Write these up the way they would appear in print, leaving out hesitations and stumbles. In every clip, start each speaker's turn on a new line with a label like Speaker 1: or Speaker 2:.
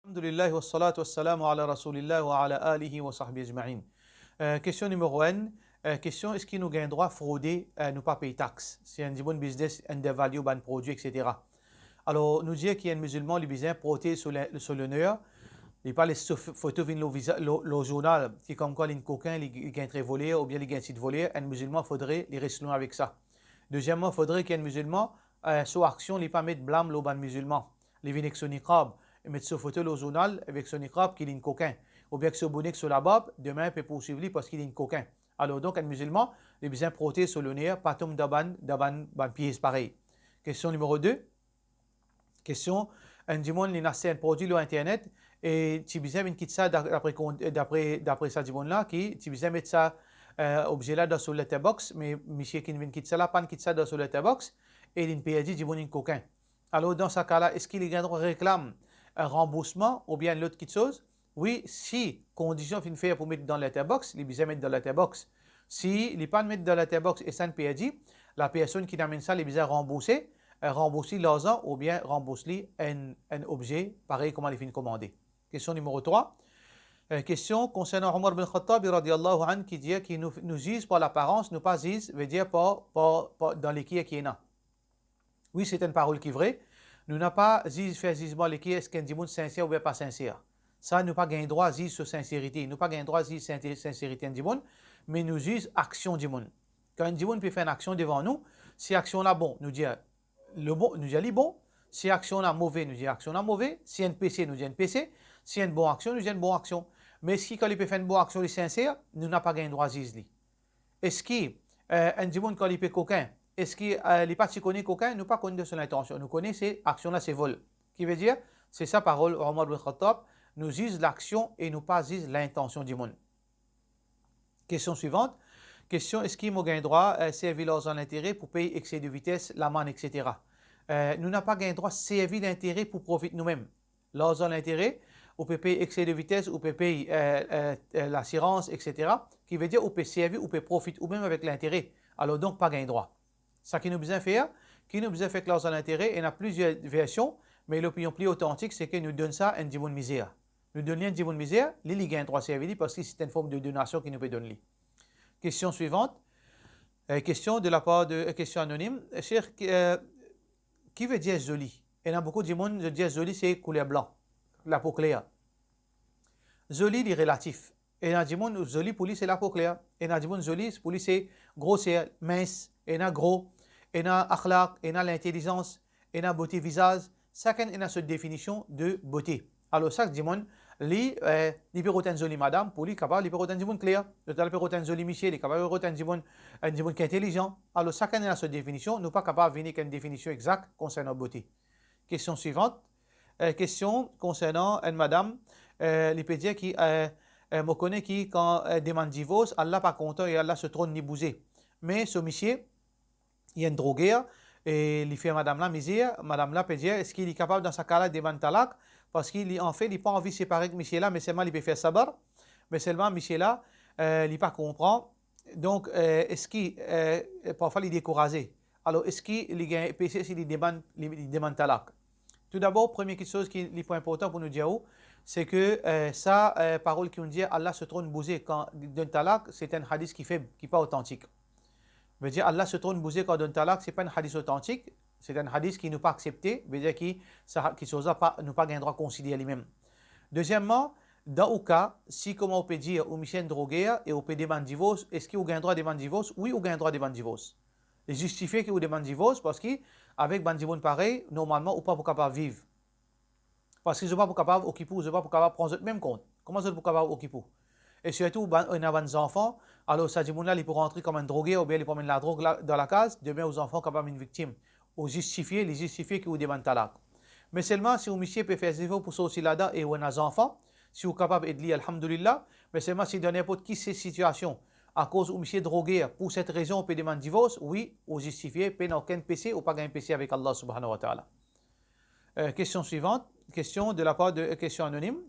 Speaker 1: Alhamdulillah wa salatu wa salamu ala rasulillah wa ala alihi wa sahbihi ajma'in. Question numéro 1. Question, est-ce qu'il nous gagne droit frauder, nous pas payer taxes? C'est un bon business, un dévalue, un produit, etc. Alors, nous dire qu'il y a un musulman, il besoin protéger sur l'honneur. Il parle de photos le journal, qui comme quoi il y a un coquin, il gagne très volé, ou bien il gagne de voler. Un musulman, il faudrait les rester loin avec ça. Deuxièmement, il faudrait qu'il y ait un musulman, sur action, il ne pas mettre blâme le ban musulman. Il vient avec son niqab, il met sa photo au journal avec son niqab qu'il est un coquin. Ou bien que ce bonnet sur la barbe, demain, il peut poursuivre parce qu'il est un coquin. Alors, donc, un musulman, il a besoin de protéger sur l'honneur, pas tomber dans pièce pareil. Question numéro 2. Question, un dimon, il a un produit sur Internet et tu as besoin de mettre ça d'après ça dimon-là, qui tu as besoin de mettre ça objet-là dans sur letterbox, mais monsieur qui vient quitter ça là, pas quitter ça dans sur letterbox, et il paye dit dimon un coquin. Alors, dans ce cas-là, est-ce qu'il réclame un remboursement ou bien l'autre chose? Oui, si condition fin faire pour mettre dans la letterbox, il besoin mettre dans la letterbox. Si il n'est pas mettre dans la letterbox et ça ne paye dit, la personne qui amène ça, il besoin rembourser l'argent ou bien rembourser un objet pareil comme il finit commander. Question numéro 3. Question concernant Omar bin Khattab radiallahu anhu qui dit qu'il nous juge par l'apparence, nous pas juge, veut dire pas dans l'équipe qui est là. Oui, c'est une parole qui est vraie. Nous n'avons pas fait jugement l'équipe, est-ce qu'un dimon sincère ou bien pas sincère. Ça, nous pas gain droit à juger sur sincérité. Nous pas gain droit à juger sincérité un dimon, mais nous juge action dimon. Quand un dimon peut faire une action devant nous, si action là bon, nous dit le bon, nous dit bon. Si action là mauvais, nous dit action là mauvais. Si un PC, nous dit un PC. Si une bonne action, nous dit une bonne action. Mais si quand il peut faire une bonne action, il est sincère, nous n'avons pas gain droit à juger. Est-ce qu'un dimon quand il peut coquin, est-ce qu'il n'est pas si connu coquin, nous pas connu de son intention. Nous connaissons ces actions là, c'est vol. Qui veut dire, c'est sa parole, Omar bin Khattab, nous juge l'action et nous pas juge l'intention du monde. Question suivante. Question, est-ce qu'il m'a gain droit servir l'argent d'intérêt pour payer excès de vitesse, l'amende, etc. Nous n'avons pas gain droit servir l'intérêt pour profiter nous-mêmes. L'argent d'intérêt, on peut payer excès de vitesse, on peut payer l'assurance, etc. Qui veut dire on peut servir, on peut profiter, ou même avec l'intérêt. Alors donc, pas gain droit. Ça qui nous besoin faire, qui nous besoin faire que l'argent d'intérêt, il y a plusieurs versions, mais l'opinion plus authentique, c'est que nous donne ça un dimon misère. Nous donnons un dimon misère, il gagne droit servir parce que c'est une forme de donation qui nous peut donner. Question suivante. Question de la part de question anonyme. Cher, qui veut dire joli? Il y a beaucoup de monde qui disent joli, c'est couleur blanc, la peau claire. Joli, il est relatif. Et il y a des gens joli pour lui, c'est la peau claire. Et il y a des gens joli pour lui, c'est grossière, mince, et il y a gros, et il y a akhlaq, et il y a l'intelligence, et il y a beauté visage. Chacun a cette définition de beauté. Alors, chaque monde, lui, il peut être joli madame, pour lui, il peut être un joli clair. Il peut être un joli Michel, il peut être un joli intelligent. Alors, chacun a cette définition. Nous ne sommes pas capables de venir avec une définition exacte concernant la beauté. Question suivante. Question concernant une madame, il peut dire qui me connaît qui, quand demande divorce, Allah pas content et Allah se trône ni bouger. Mais ce monsieur, il y a une drogueur et il fait madame la misère. Madame la peut dire, est-ce qu'il est capable dans sa cas-là de demander talak? Parce qu'il en fait, il n'a pas envie de séparer avec monsieur là, mais seulement il peut faire sabar. Mais seulement monsieur là, il pas comprend. Donc, est-ce qu'il, parfois, il est découragé. Alors, est-ce qu'il a péché s'il demande talak? Tout d'abord, première chose qui est le point important pour nous dire, c'est que ça, parole qui nous dit Allah se trône bousé quand donne talak, c'est un hadith qui n'est pas authentique. Veut dire Allah se trône bousé quand donne talak, ce n'est pas un hadith authentique, c'est un hadith qui n'est pas accepté, veut dire qui ne pas gain droit à considérer lui-même. Deuxièmement, dans le cas, si comme on peut dire, ou Michel drogué et on peut demander divorce, est-ce qu'il a un droit de demander divorce? Oui, ou a un droit de demander divorce. Et justifier qu'il demande divorce parce qu'avec bandivon pareil, normalement, on ne peut pas capable de vivre. Parce qu'ils ne sont pas capables d'occuper, ils ne sont pas capables de prendre le même compte. Comment ils sont capables d'occuper? Et surtout, on a des enfants, alors ça dit, là, il peut rentrer comme un drogué ou bien il peut mettre la drogue dans la case, demain aux enfants capables d'une victime. Ou justifier, les justifier qu'ils demandent talak. Mais seulement si un monsieur peut faire des efforts pour sortir là-dedans et on a des enfants, si vous êtes capable d'aider, alhamdoulilah, mais seulement si dans n'importe qui ces situations, à cause où monsieur drogué, pour cette raison, on peut demander divorce, oui, ou justifier, peut aucun péché ou pas un péché avec Allah subhanahu wa ta'ala. Question suivante, question de la part de question anonyme.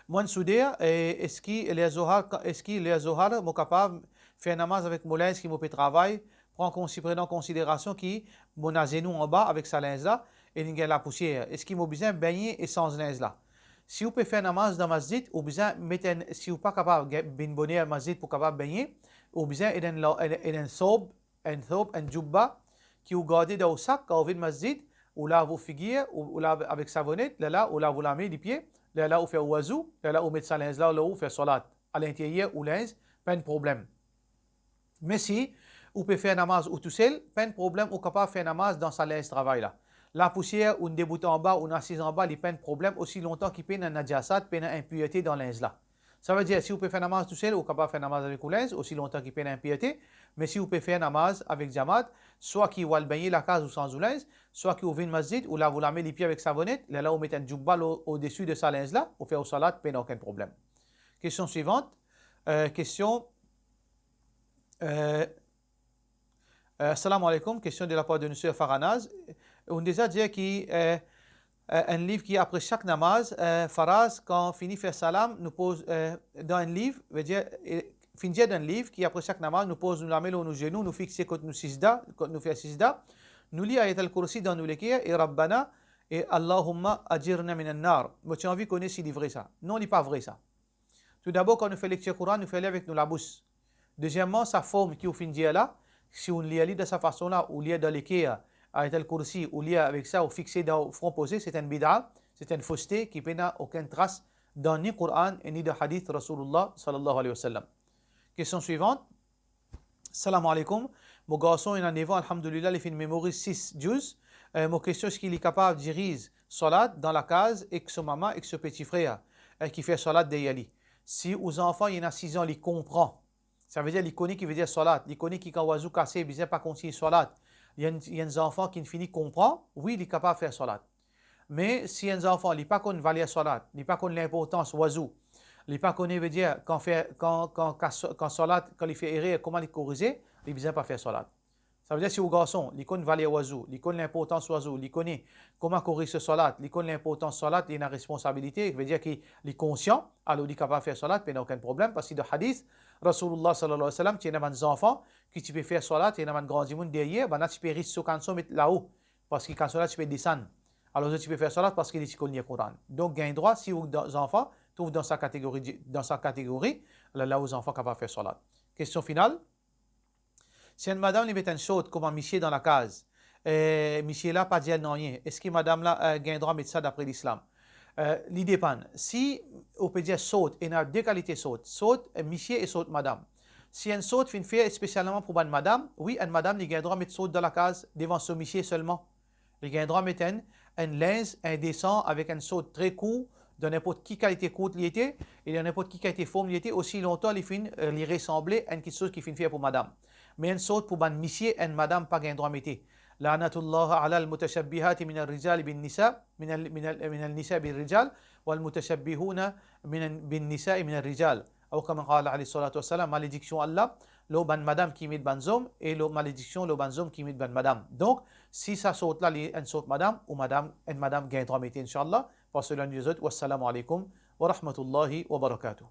Speaker 1: Moi, soudain, est-ce qu'il est Zohar, sont capables de faire namaz avec mon linge qui me fait travail, prenant en considération qui mon genou en bas avec sa linge là, et il y a la poussière. Est-ce qu'il m'a besoin de baigner et sans linge là? Si vous pouvez faire namaz dans masjid, ou besoin mettre si vous pas capable de bin bonner à masjid pour capable baigner, ou besoin un thob, un jubba qui vous gardez dans le sac quand vous venez masjid, ou là vous figure, ou là avec savonnette, là, ou là vous lavez les pieds, là vous faites oiseau, là vous mettez sa linge là vous faites salat à l'intérieur ou linge, pas de problème. Mais si vous pouvez faire namaz ou tout seul, pas de problème, vous capable de faire namaz dans sa linge de travail là. La poussière ou une déboute en bas ou une assise en bas, il n'y a pas de problème aussi longtemps qu'il peut y avoir un najasat, une impureté dans linge là. Ça veut dire si vous pouvez faire namaz tout seul, vous capable de faire namaz avec le linge aussi longtemps qu'il peut y avoir une impureté. Mais si vous pouvez faire namaz avec jamaat, soit qui va baigner la case ou sans linge, soit qui ouvre une masjid ou là vous la mettez les pieds avec savonnette, là vous mettez un jubbal au-dessus de sa linge là, vous faites au salat, pas aucun problème. Question suivante. Question. Assalamu alaikum, question de la part de M. Faranaz. On déjà dit un livre qui après chaque namaz, Faraz, quand on finit faire salam, nous pose dans un livre, veut dire, finir d'un livre qui après chaque namaz nous pose, nous la met nos genoux, nous fixe quand nous sisda, quand nous fait sisda, nous lit ayat al-kursi dans nous l'écrire et Rabbana et Allahumma ajirna minan nar. Moi j'ai envie qu'on ait si vrai ça. Non, il n'est pas vrai ça. Tout d'abord, quand nous faisons lecture Coran, nous faisons avec nous la bouche. Deuxièmement, sa forme qui au fin de là, si on lit de cette façon-là, ou lit dans l'équerre, ayat al-kursi, ou lit avec ça, ou fixé dans le front posé, c'est un bid'a, c'est une fausseté qui n'a aucune trace dans ni Coran et ni de hadith Rasulullah sallallahu alayhi wa sallam. Question suivante. Salam alaikum. Mon garçon est en niveau, alhamdulillah, il fait une mémoire 6 juz. Mon question, est-ce qu'il est capable de diriger salat dans la case et que son maman et que son petit frère qui fait salat de yali? Si aux enfants, il y en a 6 ans, il comprend. Ça veut dire qu'il connaît qui veut dire salat. Il connaît qui quand oiseau cassé, il ne pas continuer salat. Il y a des enfants qui ne finissent comprendre, oui, il est capable de faire salat. Mais si un enfant n'est pas connu valer salat, n'est pas connu l'importance oiseau, n'est pas connu veut dire quand salat, quand il fait erreur, comment il corriger, il ne besoin pas faire salat. Ça veut dire si au garçon, il connaît valer oiseau, il connaît l'importance oiseau, il connaît comment corriger ce salat, il connaît l'importance salat, il a une responsabilité, il veut dire qu'il est conscient, alors il est capable de faire salat, il n'a aucun problème, parce que dans le hadith, Rasulullah sallallahu alayhi wa sallam, il y a des enfants qui tu peux faire salat, il y a des grands monde derrière, ben là tu peux risquer quand ils mettre là-haut, parce que quand salat tu peux descendre. Alors tu peux faire salat parce qu'il est connaît le Coran. Donc il y a un droit si vos enfants trouvent dans sa catégorie, là aux enfants capables de faire salat. Question finale. Si une madame lui met un saut comme un monsieur dans la case, monsieur là pas dire non rien, est-ce que madame là a un droit de mettre ça d'après l'islam? Il dépend. Si on peut dire saut, il y a deux qualités saut monsieur et saut madame. Si un saut fait faire spécialement pour une madame, oui, une madame il a un droit de mettre saut dans la case devant son monsieur seulement. Il a un droit de mettre un linge indécent avec un saut très court, de n'importe qui qualité courte il était, et de n'importe qui qualité forme il était, aussi longtemps il finit lui ressembler à une chose qui finit faire pour madame. Mais un saut pour un monsieur et une madame pas un droit de mettre. La'natullah ala al-mutashabbihati min al-rijal bin nisa min al-nisa bin rijal wal mutashabbihuna bin nisa min al-rijal. Ou comme قال عليه الصلاة والسلام, malédiction Allah, le ban madame qui met ban homme et le malédiction le ban homme qui met ban madame. Donc, si ça saute là, un saute madame ou madame, une madame gagne droit mettre, Inch'Allah, parce que l'un des autres, wassalamu alaikum wa rahmatullahi wa barakatuh.